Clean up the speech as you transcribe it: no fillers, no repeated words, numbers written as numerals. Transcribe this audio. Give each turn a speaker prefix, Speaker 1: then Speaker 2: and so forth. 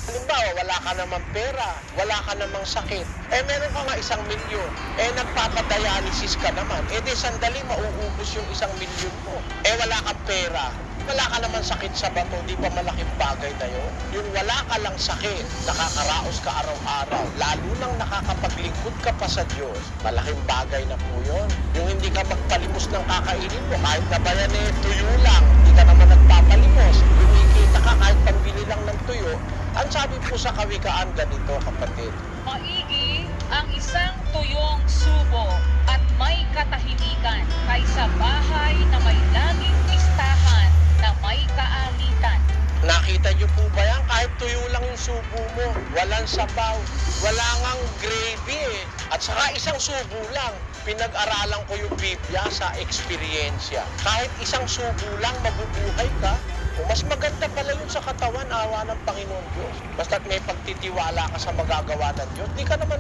Speaker 1: Halimbawa, wala ka namang pera, wala ka namang sakit, meron ka nga 1,000,000, nagpapadialysis ka naman, di sandali mauubos yung 1,000,000 mo. Wala kang pera, wala ka naman sakit sa bato, di ba malaking bagay na yun? Yung wala ka lang sakit, nakakaraos ka araw-araw, lalo nang nakakapaglingkod ka pa sa Diyos, malaking bagay na po yun. Yung hindi ka magpalimos ng kakainin mo, kahit na ba yan tuyo lang, hindi ka naman nagpapalimos, kumikita ka kahit pambili lang ng tuyo. Ang sabi po sa kawikaan ganito, kapatid.
Speaker 2: Maigi ang isang tuyong subo at may katahimikan kaysa bahay na may laging listahan na may kaalitan.
Speaker 1: Nakita niyo po ba yan? Kahit tuyo lang yung subo mo, walang sabaw, wala ngang gravy At saka isang subo lang, pinag-aralan ko yung Biblia sa eksperyensya. Kahit isang subo lang, mabubuhay ka. Mas maganda pala yun sa katawan, awa ng Panginoon Diyos. Basta't may pagtitiwala ka sa magagawa ng Diyos, di ka naman